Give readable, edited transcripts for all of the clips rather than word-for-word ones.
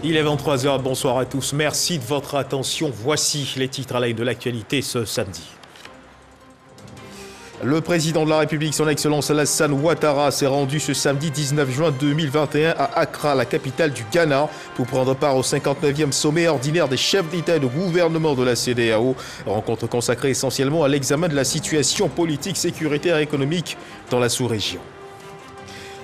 Il est 23 h, bonsoir à tous. Merci de votre attention. Voici les titres à la une de l'actualité ce samedi. Le président de la République, son Excellence Alassane Ouattara, s'est rendu ce samedi 19 juin 2021 à Accra, la capitale du Ghana, pour prendre part au 59e sommet ordinaire des chefs d'État et de gouvernement de la CEDEAO. Rencontre consacrée essentiellement à l'examen de la situation politique, sécuritaire et économique dans la sous-région.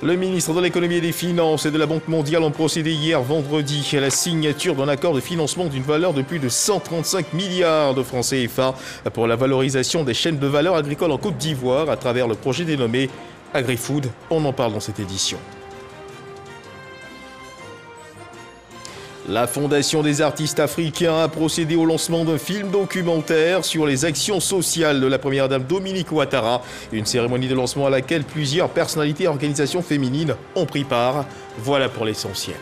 Le ministre de l'économie et des finances et de la Banque mondiale ont procédé hier vendredi à la signature d'un accord de financement d'une valeur de plus de 135 milliards de francs CFA pour la valorisation des chaînes de valeur agricoles en Côte d'Ivoire à travers le projet dénommé AgriFood. On en parle dans cette édition. La Fondation des artistes africains a procédé au lancement d'un film documentaire sur les actions sociales de la première dame Dominique Ouattara. Une cérémonie de lancement à laquelle plusieurs personnalités et organisations féminines ont pris part. Voilà pour l'essentiel.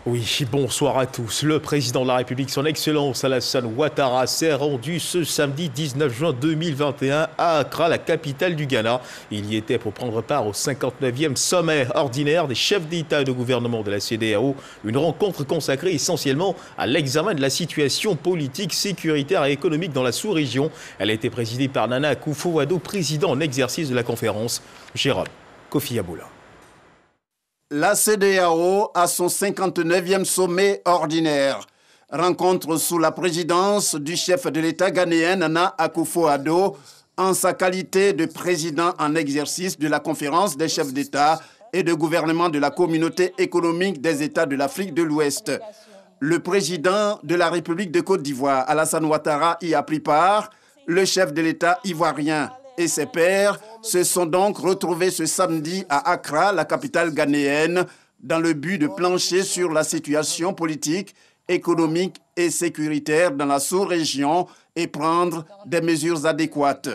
Oui, bonsoir à tous. Le président de la République, son Excellence Alassane Ouattara, s'est rendu ce samedi 19 juin 2021 à Accra, la capitale du Ghana. Il y était pour prendre part au 59e sommet ordinaire des chefs d'État et de gouvernement de la CEDEAO, une rencontre consacrée essentiellement à l'examen de la situation politique, sécuritaire et économique dans la sous-région. Elle a été présidée par Nana Akufo-Addo, président en exercice de la conférence. Jérôme Kofi Aboula. La CEDEAO a son 59e sommet ordinaire. Rencontre sous la présidence du chef de l'État ghanéen Nana Akufo-Addo en sa qualité de président en exercice de la conférence des chefs d'État et de gouvernement de la communauté économique des États de l'Afrique de l'Ouest. Le président de la République de Côte d'Ivoire, Alassane Ouattara, y a pris part. Le chef de l'État ivoirien et ses pairs se sont donc retrouvés ce samedi à Accra, la capitale ghanéenne, dans le but de plancher sur la situation politique, économique et sécuritaire dans la sous-région et prendre des mesures adéquates.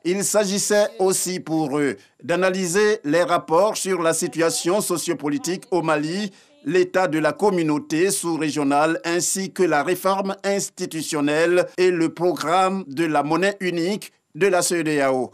Il s'agissait aussi pour eux d'analyser les rapports sur la situation sociopolitique au Mali, l'état de la communauté sous-régionale ainsi que la réforme institutionnelle et le programme de la monnaie unique de la CEDEAO.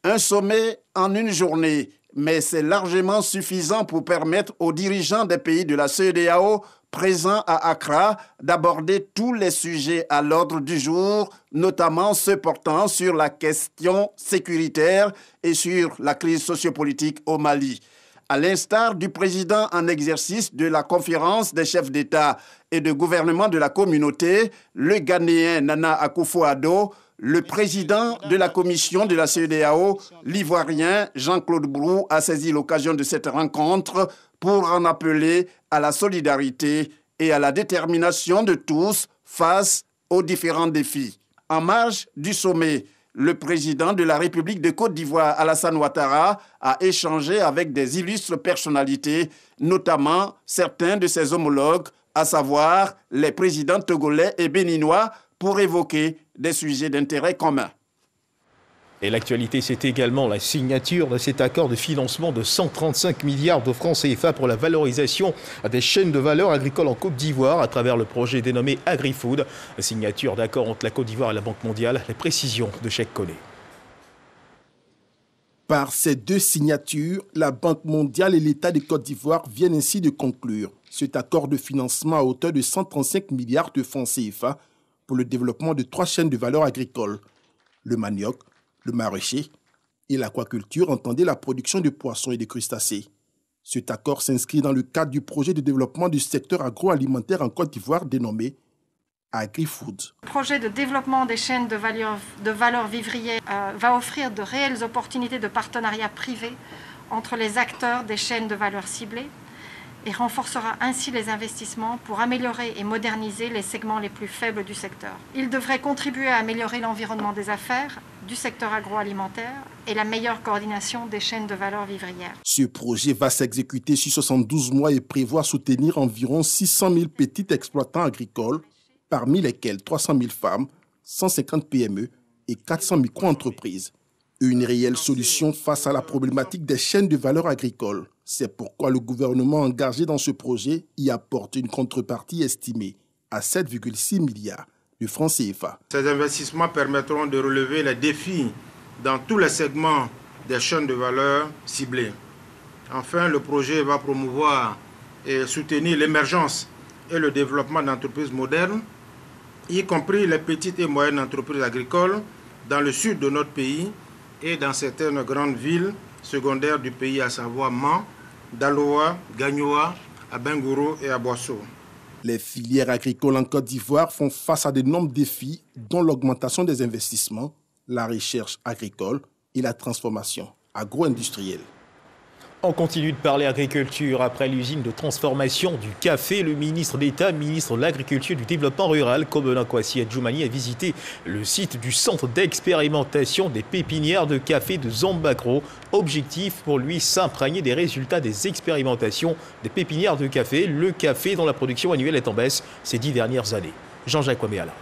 Un sommet en une journée, mais c'est largement suffisant pour permettre aux dirigeants des pays de la CEDEAO présents à Accra d'aborder tous les sujets à l'ordre du jour, notamment ceux portant sur la question sécuritaire et sur la crise sociopolitique au Mali. À l'instar du président en exercice de la conférence des chefs d'État et de gouvernement de la communauté, le Ghanéen Nana Akufo-Addo, le président de la commission de la CEDEAO, l'Ivoirien Jean-Claude Brou, a saisi l'occasion de cette rencontre pour en appeler à la solidarité et à la détermination de tous face aux différents défis. En marge du sommet, le président de la République de Côte d'Ivoire, Alassane Ouattara, a échangé avec des illustres personnalités, notamment certains de ses homologues, à savoir les présidents togolais et béninois, pour évoquer des sujets d'intérêt commun. Et l'actualité, c'est également la signature de cet accord de financement de 135 milliards de francs CFA pour la valorisation des chaînes de valeur agricoles en Côte d'Ivoire à travers le projet dénommé AgriFood. La signature d'accord entre la Côte d'Ivoire et la Banque mondiale. Les précisions de Cheikh Koné. Par ces deux signatures, la Banque mondiale et l'État de Côte d'Ivoire viennent ainsi de conclure cet accord de financement à hauteur de 135 milliards de francs CFA pour le développement de 3 chaînes de valeur agricoles, le manioc, le maraîcher et l'aquaculture, entendez la production de poissons et de crustacés. Cet accord s'inscrit dans le cadre du projet de développement du secteur agroalimentaire en Côte d'Ivoire dénommé AgriFood. Le projet de développement des chaînes de valeur vivrière va offrir de réelles opportunités de partenariat privé entre les acteurs des chaînes de valeur ciblées et renforcera ainsi les investissements pour améliorer et moderniser les segments les plus faibles du secteur. Il devrait contribuer à améliorer l'environnement des affaires, du secteur agroalimentaire et la meilleure coordination des chaînes de valeur vivrières. Ce projet va s'exécuter sur 72 mois et prévoit soutenir environ 600 000 petits exploitants agricoles, parmi lesquels 300 000 femmes, 150 PME et 400 micro-entreprises. Une réelle solution face à la problématique des chaînes de valeur agricoles. C'est pourquoi le gouvernement engagé dans ce projet y apporte une contrepartie estimée à 7,6 milliards de francs CFA. Ces investissements permettront de relever les défis dans tous les segments des chaînes de valeur ciblées. Enfin, le projet va promouvoir et soutenir l'émergence et le développement d'entreprises modernes, y compris les petites et moyennes entreprises agricoles dans le sud de notre pays et dans certaines grandes villes secondaires du pays, à savoir Mans, Daloa, Gagnoa, à Bengouro et à Boissou. Les filières agricoles en Côte d'Ivoire font face à de nombreux défis, dont l'augmentation des investissements, la recherche agricole et la transformation agro-industrielle. On continue de parler agriculture. Après l'usine de transformation du café, le ministre d'État, ministre de l'Agriculture et du Développement rural, Kobelan Kwasi Adjoumani, a visité le site du centre d'expérimentation des pépinières de café de Zambakro. Objectif pour lui, s'imprégner des résultats des expérimentations des pépinières de café. Le café dont la production annuelle est en baisse ces 10 dernières années. Jean-Jacques Waméala.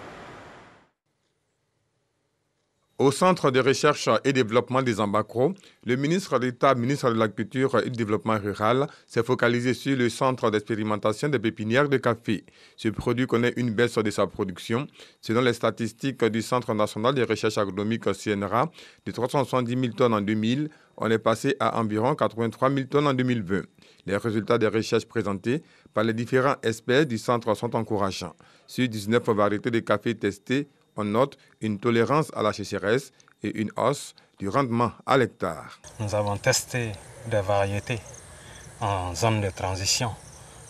Au Centre de recherche et développement des Zambakro, le ministre d'État, ministre de l'Agriculture et du Développement rural, s'est focalisé sur le centre d'expérimentation des pépinières de café. Ce produit connaît une baisse de sa production. Selon les statistiques du Centre national de recherche agronomique CNRA, de 370 000 tonnes en 2000, on est passé à environ 83 000 tonnes en 2020. Les résultats des recherches présentés par les différents experts du centre sont encourageants. Sur 19 variétés de café testées, on note une tolérance à la sécheresse et une hausse du rendement à l'hectare. Nous avons testé des variétés en zone de transition,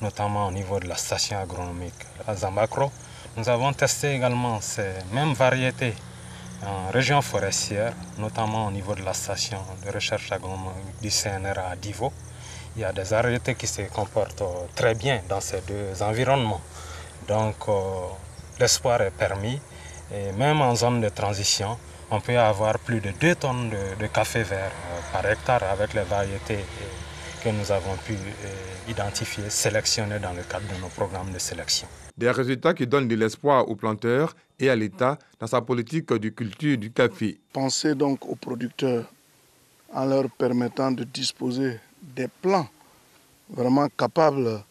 notamment au niveau de la station agronomique à Zambakro. Nous avons testé également ces mêmes variétés en région forestière, notamment au niveau de la station de recherche agronomique du CNRA à Divo. Il y a des variétés qui se comportent très bien dans ces deux environnements. Donc l'espoir est permis. Et même en zone de transition, on peut avoir plus de 2 tonnes de café vert par hectare avec les variétés que nous avons pu identifier, sélectionner dans le cadre de nos programmes de sélection. Des résultats qui donnent de l'espoir aux planteurs et à l'État dans sa politique de culture du café. Pensez donc aux producteurs en leur permettant de disposer des plants vraiment capables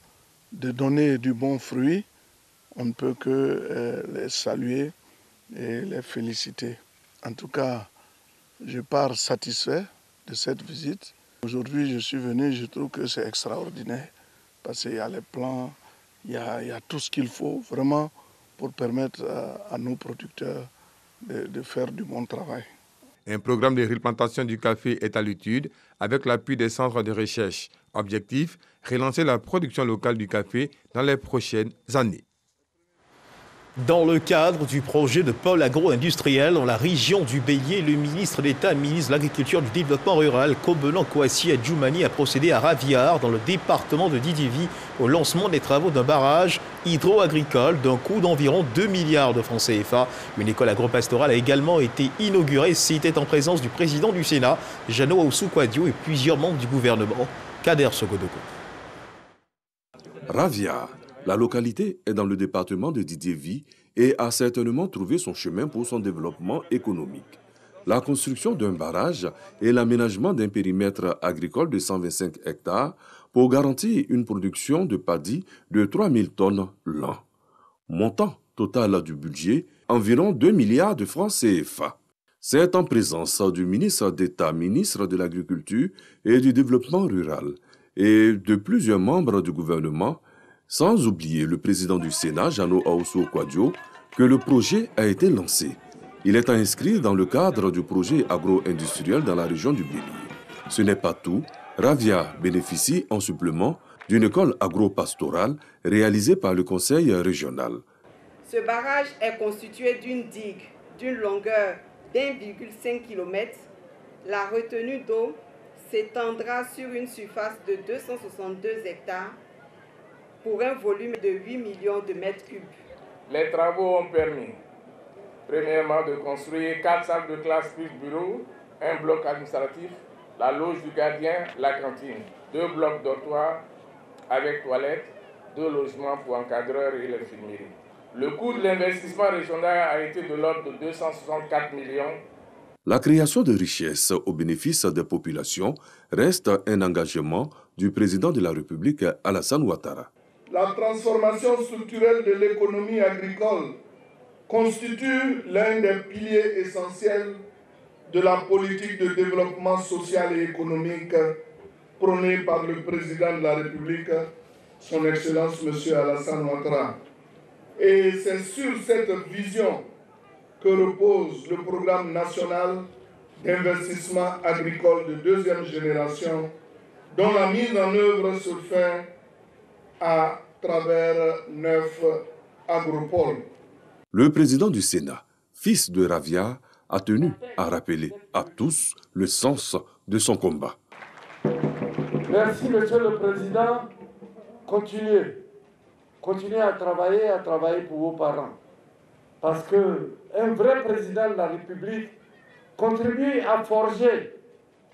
de donner du bon fruit. On ne peut que les saluer et les féliciter. En tout cas, je pars satisfait de cette visite. Aujourd'hui, je suis venu, je trouve que c'est extraordinaire parce qu'il y a les plans, il y a tout ce qu'il faut vraiment pour permettre à nos producteurs de faire du bon travail. Un programme de replantation du café est à l'étude avec l'appui des centres de recherche. Objectif, relancer la production locale du café dans les prochaines années. Dans le cadre du projet de pôle agro-industriel dans la région du Bélier, le ministre d'État, ministre de l'Agriculture et du Développement rural, Kobelan Kwasi Adjoumani, a procédé à Raviard, dans le département de Didivi, au lancement des travaux d'un barrage hydro-agricole d'un coût d'environ 2 milliards de francs CFA. Une école agro-pastorale a également été inaugurée. C'était en présence du président du Sénat, Jeannot Ahoussou-Kouadio, et plusieurs membres du gouvernement. Kader Sogodoko. Raviard. La localité est dans le département de Didiévi et a certainement trouvé son chemin pour son développement économique. La construction d'un barrage et l'aménagement d'un périmètre agricole de 125 hectares pour garantir une production de paddy de 3000 tonnes l'an. Montant total du budget, environ 2 milliards de francs CFA. C'est en présence du ministre d'État, ministre de l'Agriculture et du Développement rural et de plusieurs membres du gouvernement, sans oublier le président du Sénat, Jeannot Ahoussou-Kouadio, que le projet a été lancé. Il est à inscrire dans le cadre du projet agro-industriel dans la région du Bélier. Ce n'est pas tout. Raviard bénéficie en supplément d'une école agro-pastorale réalisée par le conseil régional. Ce barrage est constitué d'une digue d'une longueur d'1,5 km. La retenue d'eau s'étendra sur une surface de 262 hectares pour un volume de 8 millions de mètres cubes. Les travaux ont permis, premièrement, de construire 4 salles de classe plus bureaux, un bloc administratif, la loge du gardien, la cantine, 2 blocs dortoirs avec toilettes, 2 logements pour encadreurs et l'infirmerie. Le coût de l'investissement régional a été de l'ordre de 264 millions. La création de richesses au bénéfice des populations reste un engagement du président de la République, Alassane Ouattara. La transformation structurelle de l'économie agricole constitue l'un des piliers essentiels de la politique de développement social et économique prônée par le président de la République son Excellence M. Alassane Ouattara. Et c'est sur cette vision que repose le programme national d'investissement agricole de deuxième génération, dont la mise en œuvre se fait à travers 9 agropoles. Le président du Sénat, fils de Ravia, a tenu à rappeler à tous le sens de son combat. Merci, Monsieur le Président. Continuez à travailler pour vos parents. Parce qu'un vrai président de la République contribue à forger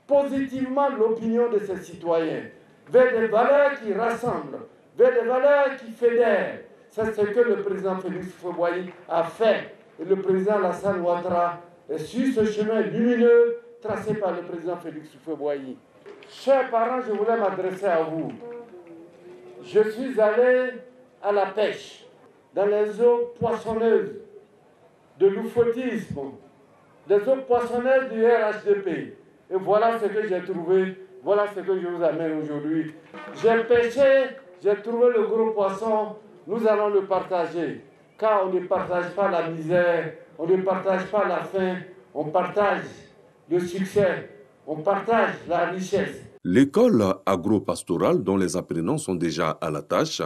positivement l'opinion de ses citoyens vers des valeurs qui rassemblent, vers des valeurs qui fédèrent. C'est ce que le président Félix Houphouët-Boigny a fait. Et le président Alassane Ouattara est sur ce chemin lumineux tracé par le président Félix Houphouët-Boigny. Chers parents, je voulais m'adresser à vous. Je suis allé à la pêche, dans les eaux poissonneuses de l'oufoutisme, des eaux poissonneuses du RHDP. Et voilà ce que j'ai trouvé, voilà ce que je vous amène aujourd'hui. J'ai pêché, j'ai trouvé le gros poisson, nous allons le partager. Car on ne partage pas la misère, on ne partage pas la faim, on partage le succès, on partage la richesse. L'école agro-pastorale, dont les apprenants sont déjà à la tâche,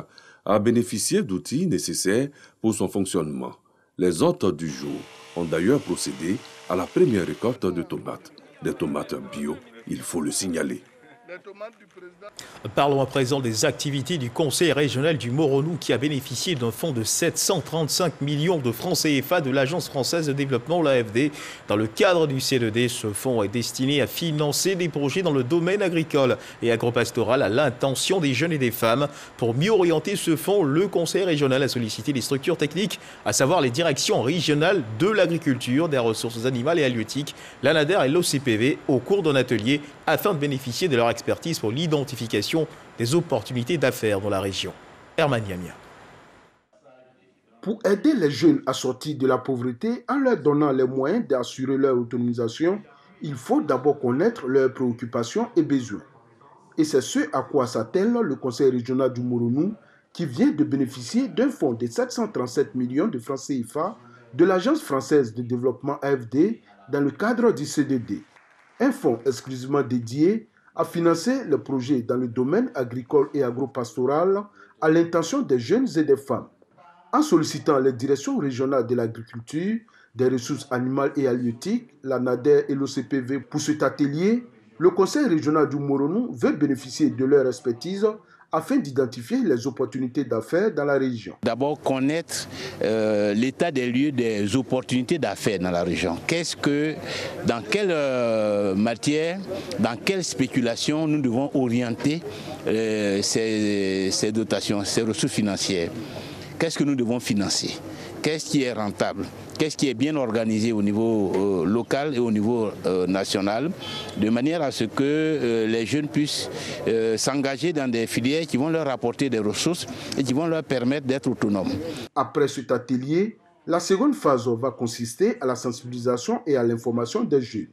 a bénéficié d'outils nécessaires pour son fonctionnement. Les hôtes du jour ont d'ailleurs procédé à la première récolte de tomates. Des tomates bio, il faut le signaler. Parlons à présent des activités du Conseil régional du Moronou qui a bénéficié d'un fonds de 735 millions de francs CFA de l'Agence française de développement, l'AFD. Dans le cadre du C2D, ce fonds est destiné à financer des projets dans le domaine agricole et agropastoral à l'intention des jeunes et des femmes. Pour mieux orienter ce fonds, le Conseil régional a sollicité les structures techniques, à savoir les directions régionales de l'agriculture, des ressources animales et halieutiques, l'ANADER et l'OCPV, au cours d'un atelier afin de bénéficier de leur expertise pour l'identification des opportunités d'affaires dans la région. Herman Yamia. Pour aider les jeunes à sortir de la pauvreté en leur donnant les moyens d'assurer leur autonomisation, il faut d'abord connaître leurs préoccupations et besoins. Et c'est ce à quoi s'attelle le Conseil régional du Moronou qui vient de bénéficier d'un fonds de 737 millions de francs CFA de l'Agence française de développement AFD dans le cadre du CDD. Un fonds exclusivement dédié à financer le projet dans le domaine agricole et agropastoral à l'intention des jeunes et des femmes. En sollicitant les directions régionales de l'agriculture, des ressources animales et halieutiques, la NADER et l'OCPV pour cet atelier, le Conseil régional du Moronou veut bénéficier de leur expertise afin d'identifier les opportunités d'affaires dans la région. D'abord, connaître l'état des lieux des opportunités d'affaires dans la région. Dans quelle matière, dans quelle spéculation nous devons orienter ces dotations, ces ressources financières. Qu'est-ce que nous devons financer? Qu'est-ce qui est rentable? Qu'est-ce qui est bien organisé au niveau local et au niveau national, de manière à ce que les jeunes puissent s'engager dans des filières qui vont leur apporter des ressources et qui vont leur permettre d'être autonomes. Après cet atelier, la seconde phase va consister à la sensibilisation et à l'information des jeunes.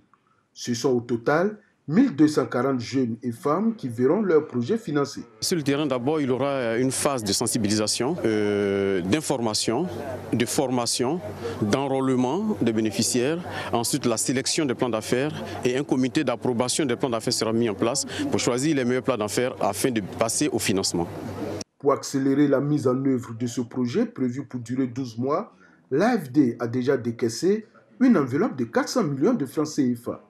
Ce sont au total 1240 jeunes et femmes qui verront leurs projets financés. Sur le terrain, d'abord, il y aura une phase de sensibilisation, d'information, de formation, d'enrôlement des bénéficiaires. Ensuite, la sélection des plans d'affaires et un comité d'approbation des plans d'affaires sera mis en place pour choisir les meilleurs plans d'affaires afin de passer au financement. Pour accélérer la mise en œuvre de ce projet prévu pour durer 12 mois, l'AFD a déjà décaissé une enveloppe de 400 millions de francs CFA.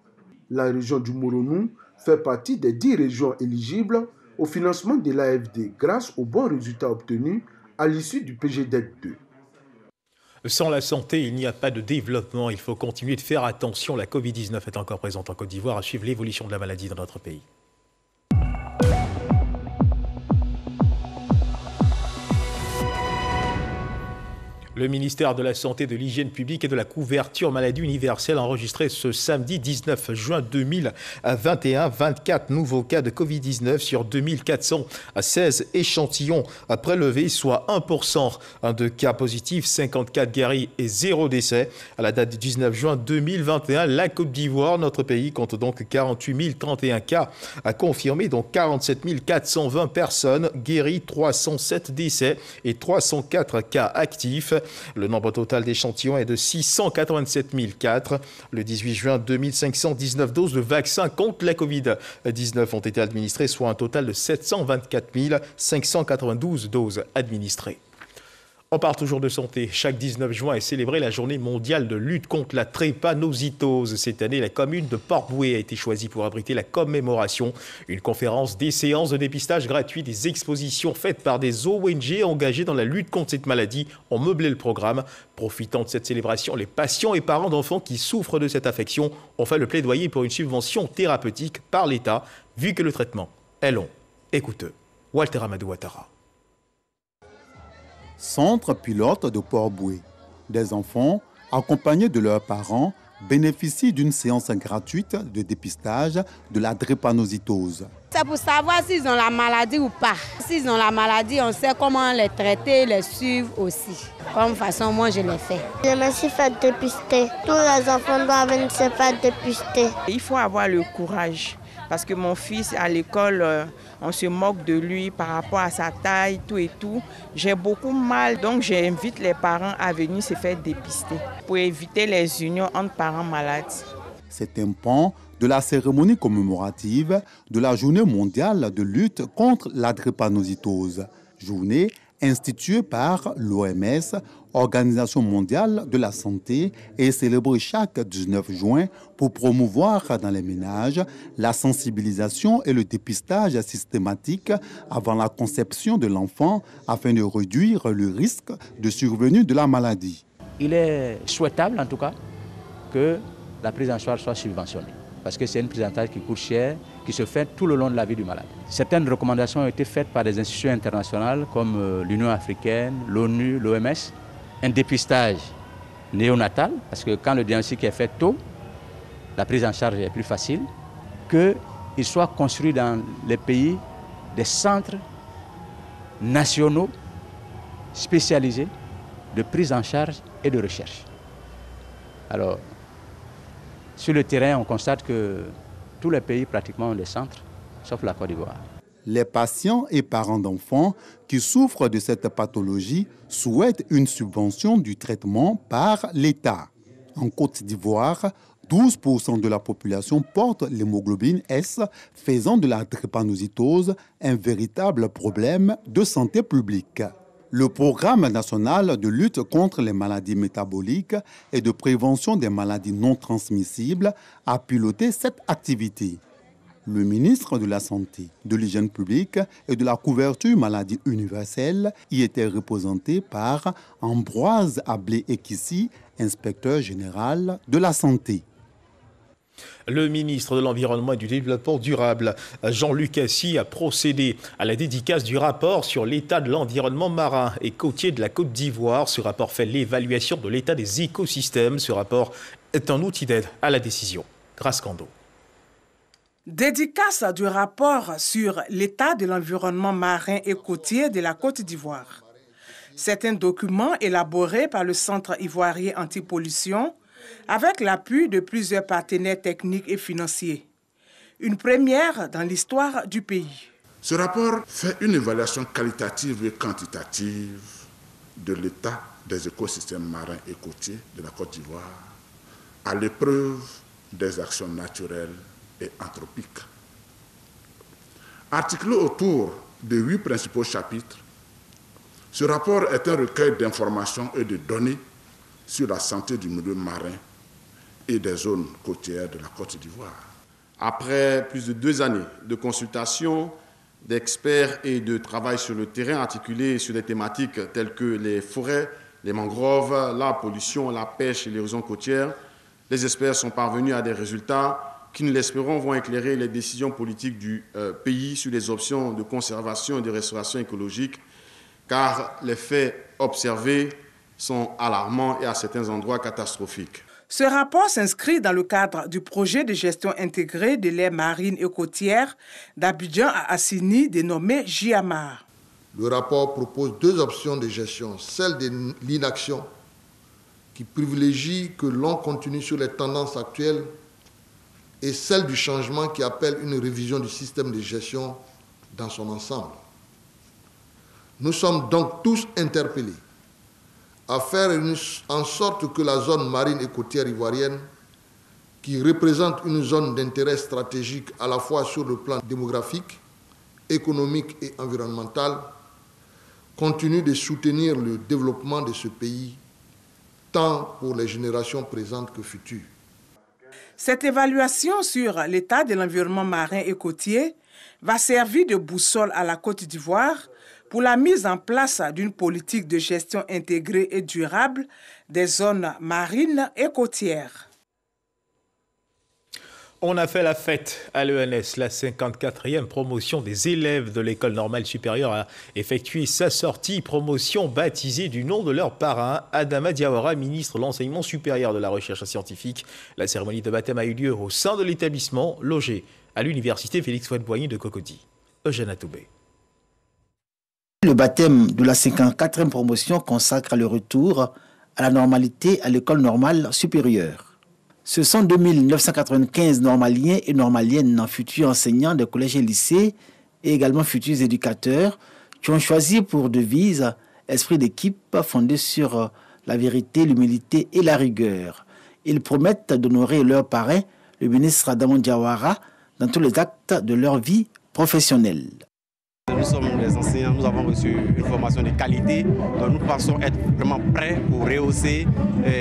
La région du Moronou fait partie des 10 régions éligibles au financement de l'AFD grâce aux bons résultats obtenus à l'issue du PGDEC 2. Sans la santé, il n'y a pas de développement. Il faut continuer de faire attention. La Covid-19 est encore présente en Côte d'Ivoire, à suivre l'évolution de la maladie dans notre pays. Le ministère de la Santé, de l'Hygiène publique et de la couverture maladie universelle a enregistré ce samedi 19 juin 2021 24 nouveaux cas de Covid-19 sur 2416 échantillons prélevés, soit 1% de cas positifs, 54 guéris et 0 décès. À la date du 19 juin 2021, la Côte d'Ivoire, notre pays, compte donc 48 031 cas confirmés, dont 47 420 personnes guéries, 307 décès et 304 cas actifs. Le nombre total d'échantillons est de 687 004. Le 18 juin, 2519 doses de vaccins contre la Covid-19 ont été administrées, soit un total de 724 592 doses administrées. On parle toujours de santé. Chaque 19 juin est célébrée la journée mondiale de lutte contre la drépanocytose. Cette année, la commune de Port-Bouët a été choisie pour abriter la commémoration. Une conférence, des séances de dépistage gratuits, des expositions faites par des ONG engagées dans la lutte contre cette maladie ont meublé le programme. Profitant de cette célébration, les patients et parents d'enfants qui souffrent de cette affection ont fait le plaidoyer pour une subvention thérapeutique par l'État, vu que le traitement est long et coûteux. Walter Amadou Ouattara. Centre pilote de Port-Bouët. Des enfants, accompagnés de leurs parents, bénéficient d'une séance gratuite de dépistage de la drépanocytose. C'est pour savoir s'ils ont la maladie ou pas. S'ils ont la maladie, on sait comment les traiter, les suivre aussi. Comme façon, moi, je l'ai fait. Je me suis fait dépister. Tous les enfants doivent venir se faire dépister. Il faut avoir le courage. Parce que mon fils, à l'école, on se moque de lui par rapport à sa taille, tout et tout. J'ai beaucoup mal, donc j'invite les parents à venir se faire dépister pour éviter les unions entre parents malades. C'est un pan de la cérémonie commémorative de la Journée mondiale de lutte contre la drépanocytose. Journée instituée par l'OMS, Organisation mondiale de la santé, et célébrée chaque 19 juin pour promouvoir dans les ménages la sensibilisation et le dépistage systématique avant la conception de l'enfant afin de réduire le risque de survenue de la maladie. Il est souhaitable en tout cas que la prise en charge soit subventionnée, parce que c'est une prise en charge qui coûte cher, qui se fait tout le long de la vie du malade. Certaines recommandations ont été faites par des institutions internationales comme l'Union africaine, l'ONU, l'OMS. Un dépistage néonatal, parce que quand le diagnostic est fait tôt, la prise en charge est plus facile, qu'il soit construit dans les pays des centres nationaux spécialisés de prise en charge et de recherche. Alors, sur le terrain, on constate que tous les pays pratiquement ont des centres, sauf la Côte d'Ivoire. Les patients et parents d'enfants qui souffrent de cette pathologie souhaitent une subvention du traitement par l'État. En Côte d'Ivoire, 12% de la population porte l'hémoglobine S, faisant de la drépanocytose un véritable problème de santé publique. Le Programme national de lutte contre les maladies métaboliques et de prévention des maladies non transmissibles a piloté cette activité. Le ministre de la Santé, de l'Hygiène publique et de la couverture maladie universelle y était représenté par Ambroise Ablé-Ekissi, inspecteur général de la Santé. Le ministre de l'Environnement et du Développement durable, Jean-Luc Assy, a procédé à la dédicace du rapport sur l'état de l'environnement marin et côtier de la Côte d'Ivoire. Ce rapport fait l'évaluation de l'état des écosystèmes. Ce rapport est un outil d'aide à la décision. Grâce Kando. Dédicace du rapport sur l'état de l'environnement marin et côtier de la Côte d'Ivoire. C'est un document élaboré par le Centre ivoirien anti-pollution avec l'appui de plusieurs partenaires techniques et financiers. Une première dans l'histoire du pays. Ce rapport fait une évaluation qualitative et quantitative de l'état des écosystèmes marins et côtiers de la Côte d'Ivoire à l'épreuve des actions naturelles et anthropiques. Articulé autour de 8 principaux chapitres, ce rapport est un recueil d'informations et de données sur la santé du milieu marin et des zones côtières de la Côte d'Ivoire. Après plus de 2 années de consultations, d'experts et de travail sur le terrain articulé sur des thématiques telles que les forêts, les mangroves, la pollution, la pêche et l'érosion côtière, les experts sont parvenus à des résultats qui, nous l'espérons, vont éclairer les décisions politiques du pays sur les options de conservation et de restauration écologique, car les faits observés sont alarmants et à certains endroits catastrophiques. Ce rapport s'inscrit dans le cadre du projet de gestion intégrée des l'aire marine et côtière d'Abidjan à Assini, dénommé JAMAR. Le rapport propose deux options de gestion, celle de l'inaction, qui privilégie que l'on continue sur les tendances actuelles, et celle du changement qui appelle une révision du système de gestion dans son ensemble. Nous sommes donc tous interpellés à faire en sorte que la zone marine et côtière ivoirienne, qui représente une zone d'intérêt stratégique à la fois sur le plan démographique, économique et environnemental, continue de soutenir le développement de ce pays, tant pour les générations présentes que futures. Cette évaluation sur l'état de l'environnement marin et côtier va servir de boussole à la Côte d'Ivoire pour la mise en place d'une politique de gestion intégrée et durable des zones marines et côtières. On a fait la fête à l'ENS. La 54e promotion des élèves de l'école normale supérieure a effectué sa sortie. Promotion baptisée du nom de leur parrain, Adama Diawara, ministre de l'Enseignement supérieur de la Recherche scientifique. La cérémonie de baptême a eu lieu au sein de l'établissement logé à l'université Félix Houphouët-Boigny de Cocody. Eugène Atoubé. Le baptême de la 54e promotion consacre le retour à la normalité à l'école normale supérieure. Ce sont 2995 normaliens et normaliennes, futurs enseignants de collèges et lycées et également futurs éducateurs qui ont choisi pour devise esprit d'équipe fondé sur la vérité, l'humilité et la rigueur. Ils promettent d'honorer leur parrain, le ministre Adama Diawara, dans tous les actes de leur vie professionnelle. Nous sommes les enseignants, nous avons reçu une formation de qualité, donc nous pensons être vraiment prêts pour rehausser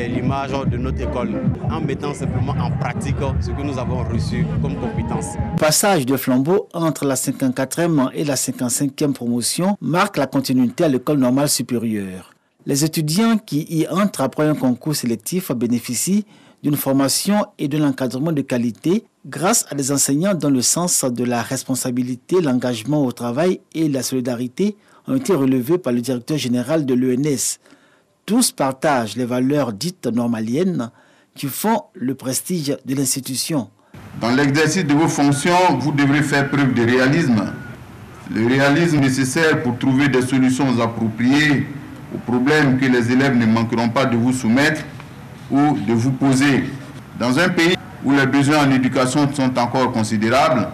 l'image de notre école en mettant simplement en pratique ce que nous avons reçu comme compétences. Passage de flambeau entre la 54e et la 55e promotion marque la continuité à l'école normale supérieure. Les étudiants qui y entrent après un concours sélectif bénéficient d'une formation et de l'encadrement de qualité grâce à des enseignants dont le sens de la responsabilité, l'engagement au travail et la solidarité ont été relevés par le directeur général de l'ENS. Tous partagent les valeurs dites normaliennes qui font le prestige de l'institution. Dans l'exercice de vos fonctions, vous devrez faire preuve de réalisme. Le réalisme nécessaire pour trouver des solutions appropriées aux problèmes que les élèves ne manqueront pas de vous soumettre ou de vous poser. Dans un pays où les besoins en éducation sont encore considérables,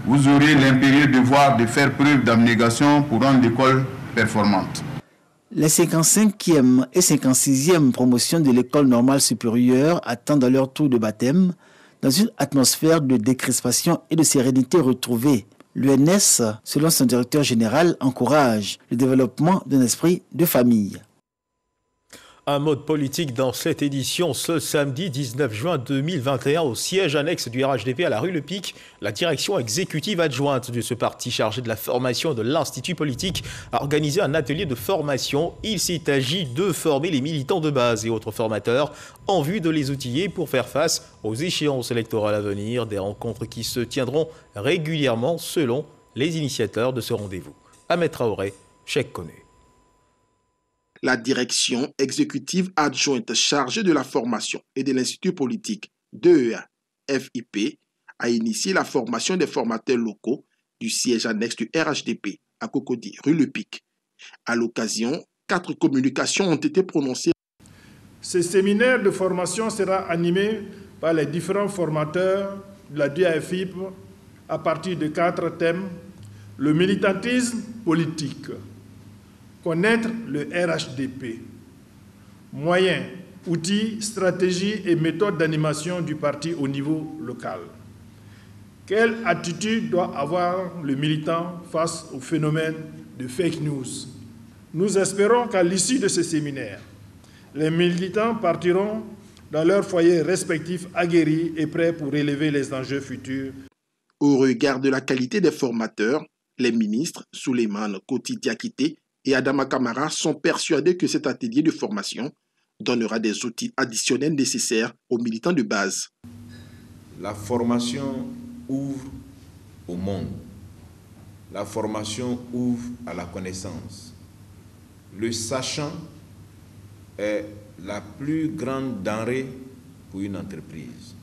vous aurez l'impérieux devoir de faire preuve d'abnégation pour rendre l'école performante. Les 55e et 56e promotions de l'école normale supérieure attendent leur tour de baptême dans une atmosphère de décrispation et de sérénité retrouvée. L'ENS, selon son directeur général, encourage le développement d'un esprit de famille. Un mode politique dans cette édition. Ce samedi 19 juin 2021, au siège annexe du RHDP à la rue Le Pic, la direction exécutive adjointe de ce parti chargé de la formation de l'Institut politique a organisé un atelier de formation. Il s'est agi de former les militants de base et autres formateurs en vue de les outiller pour faire face aux échéances électorales à venir. Des rencontres qui se tiendront régulièrement selon les initiateurs de ce rendez-vous. Ahmed Traoré, Cheikh Koné. La direction exécutive adjointe chargée de la formation et de l'Institut politique DEA-FIP a initié la formation des formateurs locaux du siège annexe du RHDP à Cocody, rue Le Pic. À l'occasion, 4 communications ont été prononcées. Ce séminaire de formation sera animé par les différents formateurs de la DEA-FIP à partir de 4 thèmes. Le militantisme politique. Connaître le RHDP, moyens, outils, stratégies et méthodes d'animation du parti au niveau local. Quelle attitude doit avoir le militant face au phénomène de fake news? Nous espérons qu'à l'issue de ce séminaire, les militants partiront dans leurs foyers respectifs aguerris et prêts pour relever les enjeux futurs. Au regard de la qualité des formateurs, les ministres Souleymane Koti Diakité et Adama Kamara sont persuadés que cet atelier de formation donnera des outils additionnels nécessaires aux militants de base. La formation ouvre au monde. La formation ouvre à la connaissance. Le sachant est la plus grande denrée pour une entreprise.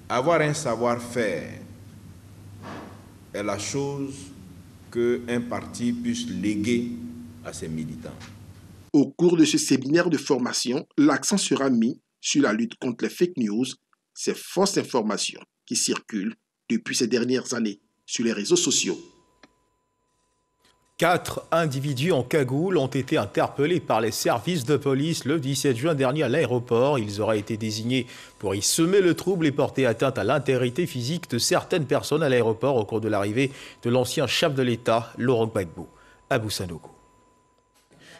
Avoir un savoir-faire est la chose qu'un parti puisse léguer à ses militants. Au cours de ce séminaire de formation, l'accent sera mis sur la lutte contre les fake news, ces fausses informations qui circulent depuis ces dernières années sur les réseaux sociaux. 4 individus en cagoule ont été interpellés par les services de police le 17 juin dernier à l'aéroport. Ils auraient été désignés pour y semer le trouble et porter atteinte à l'intégrité physique de certaines personnes à l'aéroport au cours de l'arrivée de l'ancien chef de l'État, Laurent Gbagbo, à Boussanogo.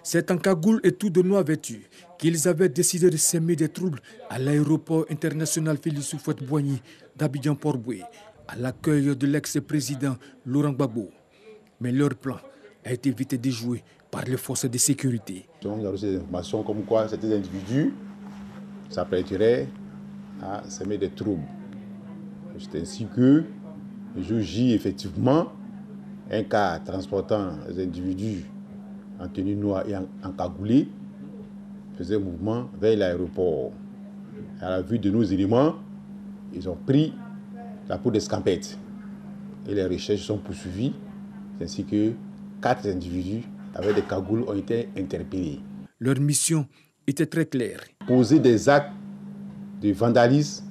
C'est en cagoule et tout de noir vêtu qu'ils avaient décidé de semer des troubles à l'aéroport international Félix Houphouët-Boigny d'Abidjan-Port-Boué, à l'accueil de l'ex-président Laurent Gbagbo. Mais leur plan a été vite déjoué par les forces de sécurité. On a reçu des informations comme quoi ces individus s'apprêteraient à semer des troubles. C'est ainsi que le jour J, effectivement, un car transportant les individus en tenue noire et en cagoulé faisait mouvement vers l'aéroport. À la vue de nos éléments, ils ont pris la peau d'escampette et les recherches sont poursuivies, ainsi que 4 individus avec des cagoules ont été interpellés. Leur mission était très claire. Poser des actes de vandalisme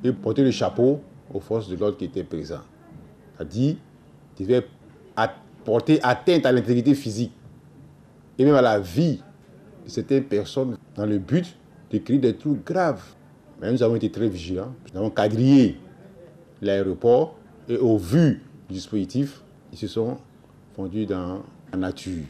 et porter le chapeau aux forces de l'ordre qui étaient présentes. C'est-à-dire qu'ils devaient porter atteinte à l'intégrité physique et même à la vie de certaines personnes dans le but de créer des troubles graves. Mais nous avons été très vigilants. Nous avons quadrillé l'aéroport et au vu du dispositif, ils se sont fondus dans la nature.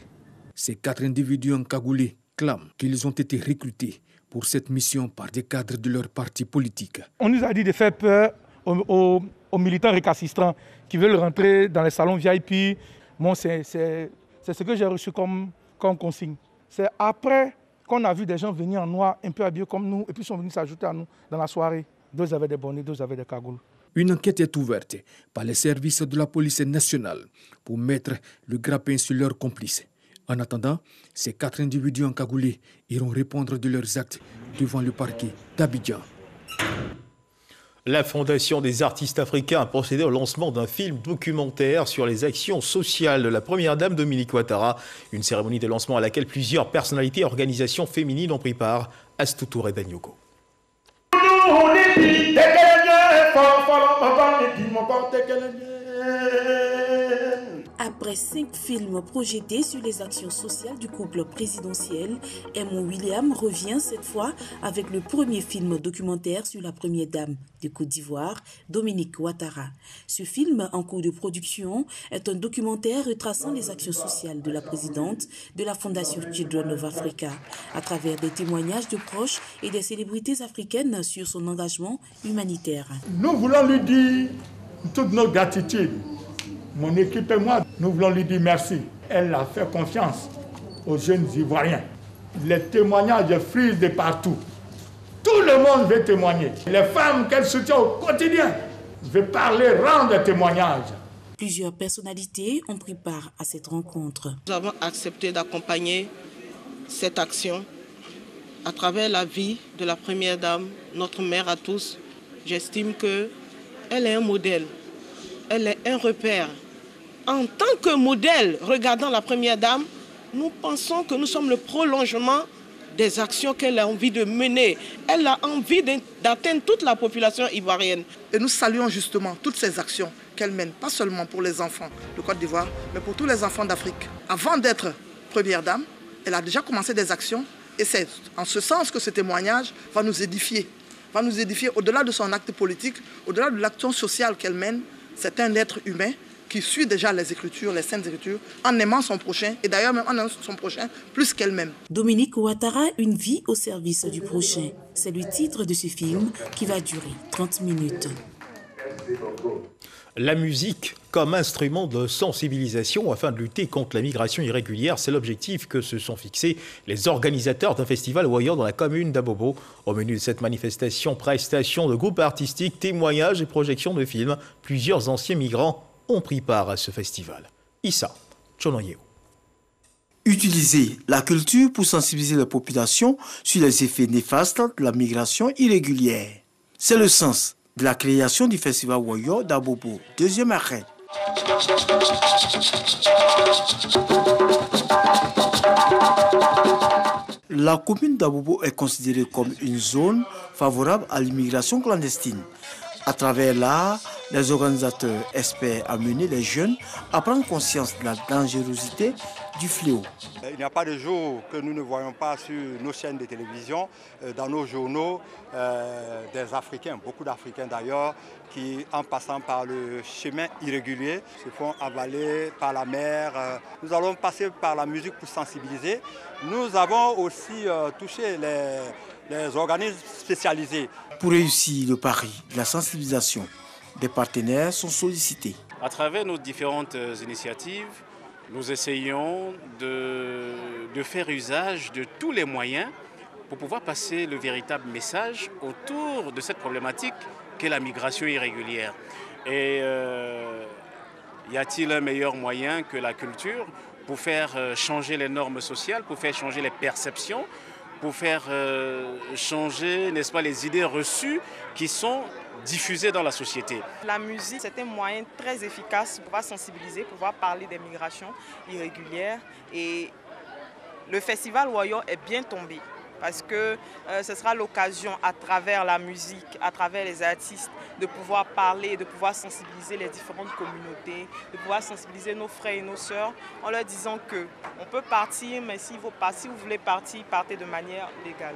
Ces 4 individus encagoulés clament qu'ils ont été recrutés pour cette mission par des cadres de leur parti politique. On nous a dit de faire peur aux militants récalcitrants qui veulent rentrer dans les salons VIP. Bon, c'est ce que j'ai reçu comme consigne. C'est après qu'on a vu des gens venir en noir, un peu habillés comme nous, et puis ils sont venus s'ajouter à nous dans la soirée. 2 avaient des bonnets, 2 avaient des cagoules. Une enquête est ouverte par les services de la police nationale pour mettre le grappin sur leurs complices. En attendant, ces 4 individus encagoulés iront répondre de leurs actes devant le parquet d'Abidjan. La Fondation des artistes africains a procédé au lancement d'un film documentaire sur les actions sociales de la première dame Dominique Ouattara. Une cérémonie de lancement à laquelle plusieurs personnalités et organisations féminines ont pris part. Astoutouré Banyoko. Après 5 films projetés sur les actions sociales du couple présidentiel, M. William revient cette fois avec le premier film documentaire sur la première dame de Côte d'Ivoire, Dominique Ouattara. Ce film, en cours de production, est un documentaire retraçant les actions sociales de la présidente de la Fondation Children of Africa, à travers des témoignages de proches et des célébrités africaines sur son engagement humanitaire. Nous voulons lui dire toute notre gratitude. Mon équipe et moi, nous voulons lui dire merci. Elle a fait confiance aux jeunes Ivoiriens. Les témoignages frisent de partout. Tout le monde veut témoigner. Les femmes qu'elle soutient au quotidien veulent parler, rendre des témoignages. Plusieurs personnalités ont pris part à cette rencontre. Nous avons accepté d'accompagner cette action à travers la vie de la première dame, notre mère à tous. J'estime qu'elle est un modèle, elle est un repère. En tant que modèle, regardant la première dame, nous pensons que nous sommes le prolongement des actions qu'elle a envie de mener. Elle a envie d'atteindre toute la population ivoirienne. Et nous saluons justement toutes ces actions qu'elle mène, pas seulement pour les enfants de Côte d'Ivoire, mais pour tous les enfants d'Afrique. Avant d'être première dame, elle a déjà commencé des actions et c'est en ce sens que ce témoignage va nous édifier. Va nous édifier au-delà de son acte politique, au-delà de l'action sociale qu'elle mène. C'est un être humain qui suit déjà les Écritures, les Saintes Écritures, en aimant son prochain, et d'ailleurs même en aimant son prochain plus qu'elle-même. Dominique Ouattara, une vie au service du prochain. C'est le titre de ce film qui va durer 30 minutes. La musique comme instrument de sensibilisation afin de lutter contre la migration irrégulière, c'est l'objectif que se sont fixés les organisateurs d'un festival voyant dans la commune d'Abobo. Au menu de cette manifestation, prestations de groupes artistiques, témoignages et projections de films, plusieurs anciens migrants ont pris part à ce festival. Issa Chonoyeo. Utiliser la culture pour sensibiliser les populations sur les effets néfastes de la migration irrégulière. C'est le sens de la création du Festival Woyo d'Abobo, deuxième arrêt. La commune d'Abobo est considérée comme une zone favorable à l'immigration clandestine. À travers l'art, les organisateurs espèrent amener les jeunes à prendre conscience de la dangerosité du fléau. Il n'y a pas de jour que nous ne voyons pas sur nos chaînes de télévision, dans nos journaux, des Africains, beaucoup d'Africains d'ailleurs, qui en passant par le chemin irrégulier se font avaler par la mer. Nous allons passer par la musique pour sensibiliser. Nous avons aussi touché les organismes spécialisés. Pour réussir le pari de la sensibilisation, des partenaires sont sollicités. À travers nos différentes initiatives, nous essayons de faire usage de tous les moyens pour pouvoir passer le véritable message autour de cette problématique qu'est la migration irrégulière. Et y a-t-il un meilleur moyen que la culture pour faire changer les normes sociales, pour faire changer les perceptions, pour faire changer, n'est-ce pas, les idées reçues qui sont diffusées dans la société. La musique, c'est un moyen très efficace pour pouvoir sensibiliser, pour pouvoir parler des migrations irrégulières. Et le festival Woyo est bien tombé parce que ce sera l'occasion, à travers la musique, à travers les artistes, de pouvoir parler, de pouvoir sensibiliser les différentes communautés, de pouvoir sensibiliser nos frères et nos sœurs en leur disant qu'on peut partir, mais si vous voulez partir, partez de manière légale.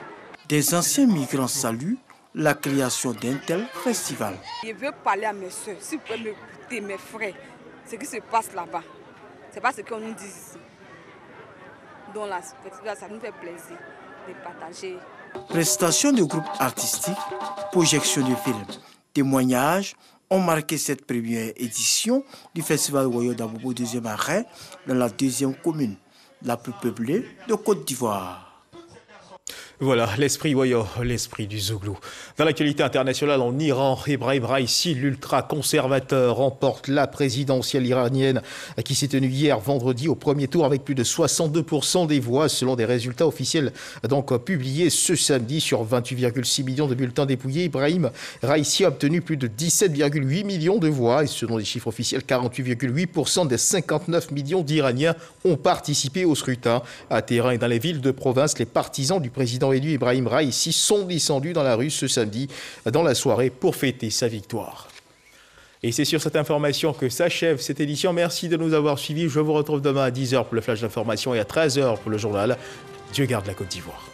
Des anciens migrants saluent la création d'un tel festival. Je veux parler à mes soeurs, si vous pouvez m'écouter, mes frères, ce qui se passe là-bas. Ce n'est pas ce qu'on nous dit ici. Donc le festival, ça nous fait plaisir de partager. Prestation de groupes artistiques, projection de films, témoignages ont marqué cette première édition du Festival Woyo d'Abobo deuxième arrêt dans la deuxième commune, la plus peuplée de Côte d'Ivoire. Voilà, l'esprit Woyo, l'esprit du Zouglou. Dans l'actualité internationale, en Iran, Ebrahim Raïssi, l'ultra-conservateur, remporte la présidentielle iranienne qui s'est tenue hier vendredi au premier tour avec plus de 62% des voix selon des résultats officiels donc publiés ce samedi sur 28,6 millions de bulletins dépouillés. Ebrahim Raïssi a obtenu plus de 17,8 millions de voix et selon les chiffres officiels, 48,8% des 59 millions d'Iraniens ont participé au scrutin. À Téhéran et dans les villes de province, les partisans du président élu Ebrahim Raïssi sont descendus dans la rue ce samedi dans la soirée pour fêter sa victoire. Et c'est sur cette information que s'achève cette édition. Merci de nous avoir suivis. Je vous retrouve demain à 10h pour le flash d'information et à 13h pour le journal. Dieu garde la Côte d'Ivoire.